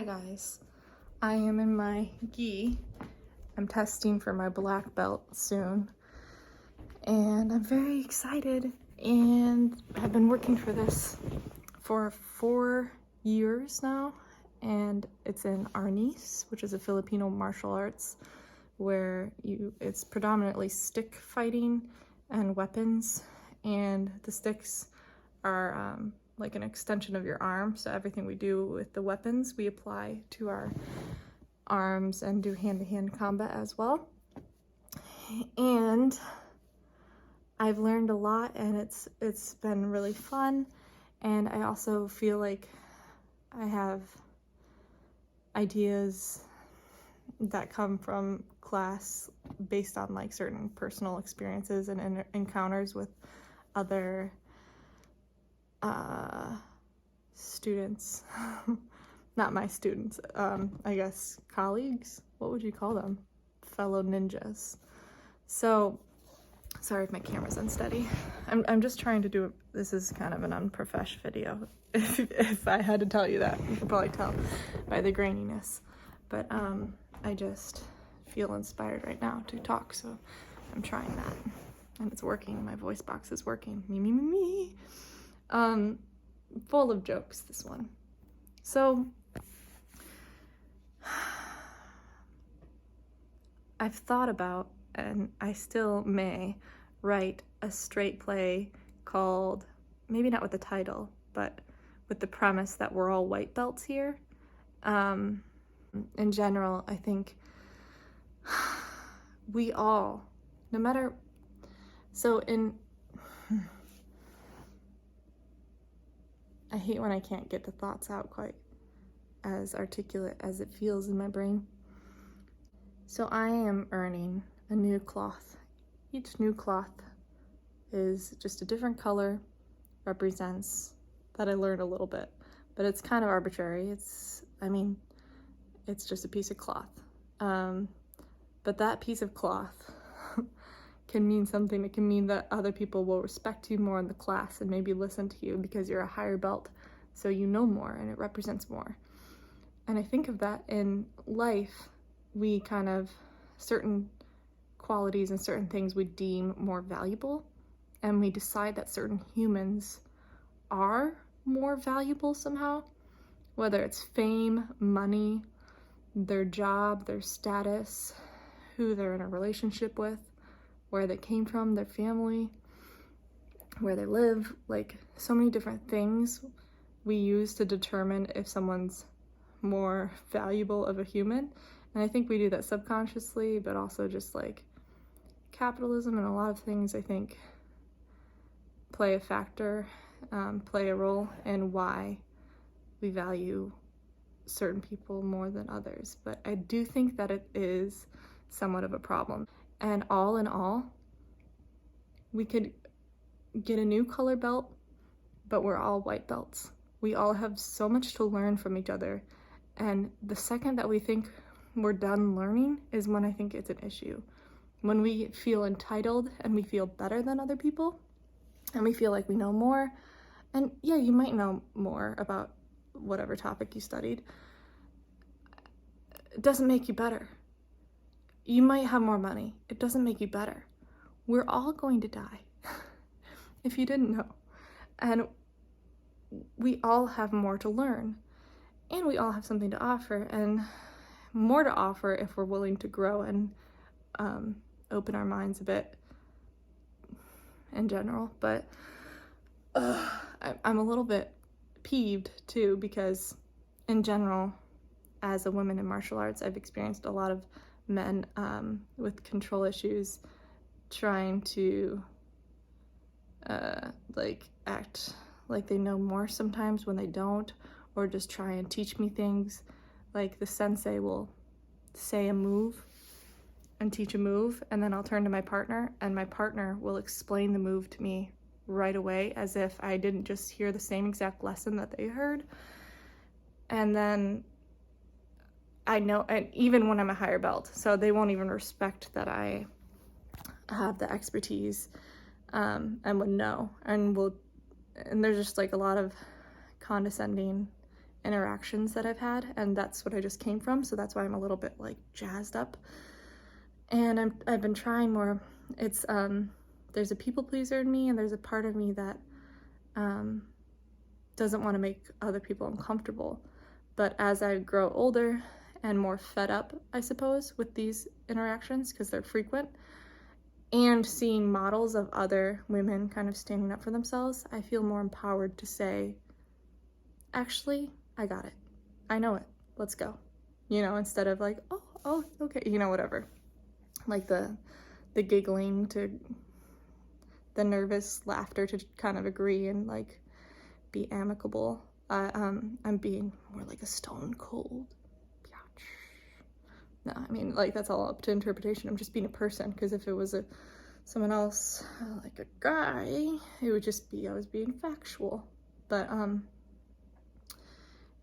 Hi guys, I am in my gi. I'm testing for my black belt soon and I'm very excited, and I've been working for this for 4 years now, and it's in arnis, which is a Filipino martial arts where it's predominantly stick fighting and weapons, and the sticks are like an extension of your arm, so everything we do with the weapons we apply to our arms and do hand-to-hand combat as well. And I've learned a lot, and it's been really fun, and I also feel like I have ideas that come from class based on like certain personal experiences and encounters with other students. Not my students, I guess colleagues. What would you call them? Fellow ninjas. So sorry if my camera's unsteady. I'm just trying to do, this is kind of an unprofessional video. If I had to tell you that, you could probably tell by the graininess. But I just feel inspired right now to talk, so I'm trying that. And it's working, my voice box is working. Me. Full of jokes, this one. So I've thought about, and I still may, write a straight play called, maybe not with the title, but with the premise that we're all white belts here. In general, I think we all, no matter, I hate when I can't get the thoughts out quite as articulate as it feels in my brain. So I am earning a new cloth. Each new cloth is just a different color, represents that I learned a little bit, but it's kind of arbitrary. It's just a piece of cloth. But that piece of cloth can mean something. It can mean that other people will respect you more in the class and maybe listen to you because you're a higher belt, so you know more and it represents more. And I think of that in life. We kind of, certain qualities and certain things we deem more valuable, and we decide that certain humans are more valuable somehow, whether it's fame, money, their job, their status, who they're in a relationship with, where they came from, their family, where they live, like so many different things we use to determine if someone's more valuable of a human. And I think we do that subconsciously, but also just like capitalism and a lot of things, I think, play a factor, play a role in why we value certain people more than others. But I do think that it is somewhat of a problem. And all in all, we could get a new color belt, but we're all white belts. We all have so much to learn from each other. And the second that we think we're done learning is when I think it's an issue. When we feel entitled and we feel better than other people, and we feel like we know more. And yeah, you might know more about whatever topic you studied. It doesn't make you better. You might have more money. It doesn't make you better. We're all going to die, if you didn't know. And we all have more to learn, and we all have something to offer, and more to offer if we're willing to grow and open our minds a bit in general. But I'm a little bit peeved too, because in general, as a woman in martial arts, I've experienced a lot of men with control issues trying to like act like they know more sometimes when they don't, or just try and teach me things. Like the sensei will say a move and teach a move, and then I'll turn to my partner, and my partner will explain the move to me right away as if I didn't just hear the same exact lesson that they heard. And then I know, and even when I'm a higher belt, so they won't even respect that I have the expertise and would know, and there's just like a lot of condescending interactions that I've had, and that's what I just came from, so that's why I'm a little bit like jazzed up. And I've been trying more. It's there's a people pleaser in me, and there's a part of me that doesn't want to make other people uncomfortable. But as I grow older and more fed up, I suppose, with these interactions, because they're frequent, and seeing models of other women kind of standing up for themselves, I feel more empowered to say, actually, I got it. I know it. Let's go. You know, instead of like, oh, okay, you know, whatever. Like the giggling to the nervous laughter to kind of agree and like be amicable. I'm being more like a stone cold biatch. No, I mean, like, that's all up to interpretation. I'm just being a person, because if it was someone else, like a guy, it would just be I was being factual. But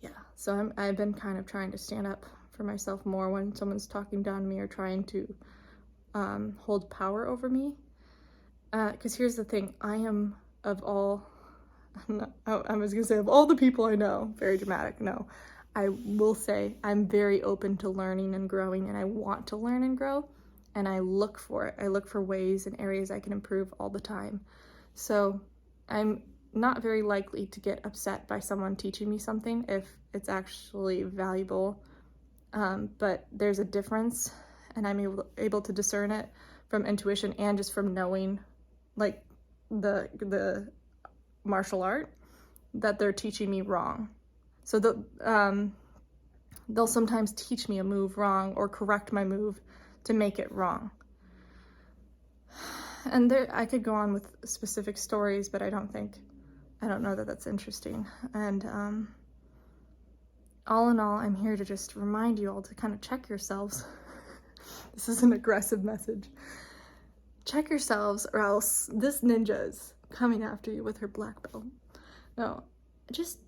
yeah, so I've been kind of trying to stand up for myself more when someone's talking down to me or trying to hold power over me. Because here's the thing, I am of all, I was gonna say of all the people I know, very dramatic, no. I will say I'm very open to learning and growing, and I want to learn and grow, and I look for it. I look for ways and areas I can improve all the time. So I'm not very likely to get upset by someone teaching me something if it's actually valuable. But there's a difference, and I'm able to discern it from intuition and just from knowing, like, the martial art, that they're teaching me wrong. So they'll sometimes teach me a move wrong or correct my move to make it wrong. And I could go on with specific stories, but I don't know that that's interesting. And all in all, I'm here to just remind you all to kind of check yourselves. This is an aggressive message. Check yourselves, or else this ninja is coming after you with her black belt. No, just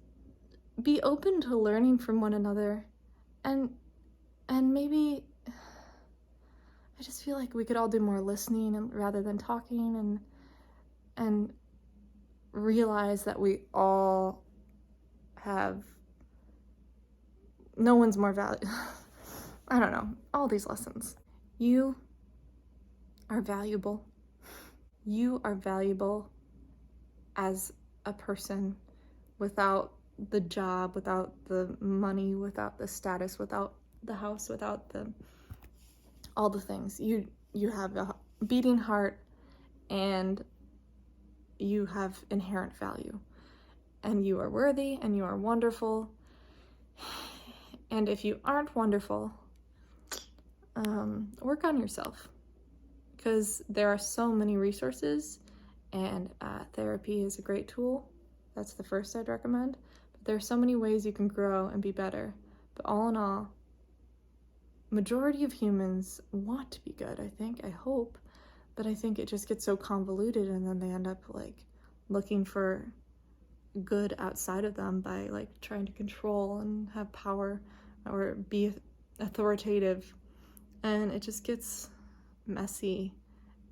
be open to learning from one another, and maybe I just feel like we could all do more listening rather than talking, and realize that we all have, no one's more valuable. I don't know, all these lessons. You are valuable. You are valuable as a person, without the job, without the money, without the status, without the house, without all the things. You have a beating heart, and you have inherent value, and you are worthy, and you are wonderful. And if you aren't wonderful, work on yourself, because there are so many resources, and therapy is a great tool. That's the first I'd recommend. But there are so many ways you can grow and be better. But all in all, majority of humans want to be good, I hope. But I think it just gets so convoluted, and then they end up like looking for good outside of them by like trying to control and have power or be authoritative. And it just gets messy,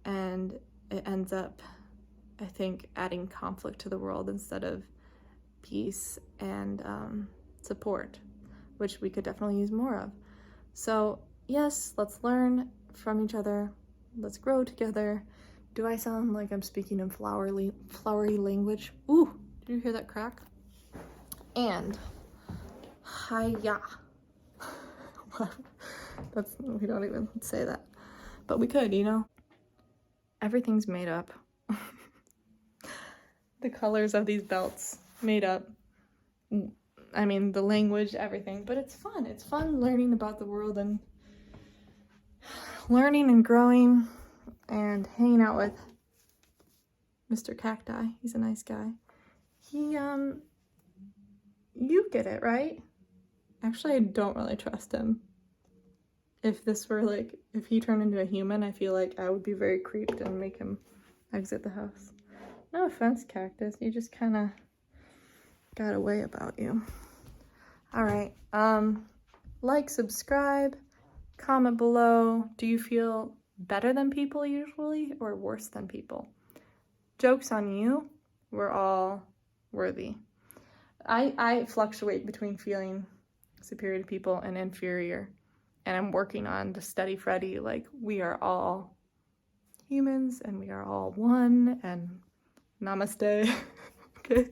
and it ends up, I think, adding conflict to the world instead of peace and support, which we could definitely use more of. So yes, let's learn from each other. Let's grow together. Do I sound like I'm speaking in flowery language? Ooh, did you hear that crack? And hiya. We don't even say that, but we could, you know. Everything's made up. The colors of these belts made up. I mean, the language, everything, but it's fun. It's fun learning about the world and learning and growing and hanging out with Mr. Cacti. He's a nice guy. He, you get it, right? Actually, I don't really trust him. If this were like, if he turned into a human, I feel like I would be very creeped and make him exit the house. No offense, Cactus. You just kind of got a way about you. All right. Like, subscribe, comment below. Do you feel better than people usually or worse than people? Joke's on you. We're all worthy. I fluctuate between feeling superior to people and inferior. And I'm working on the steady Freddy, like we are all humans and we are all one, and namaste. Okay.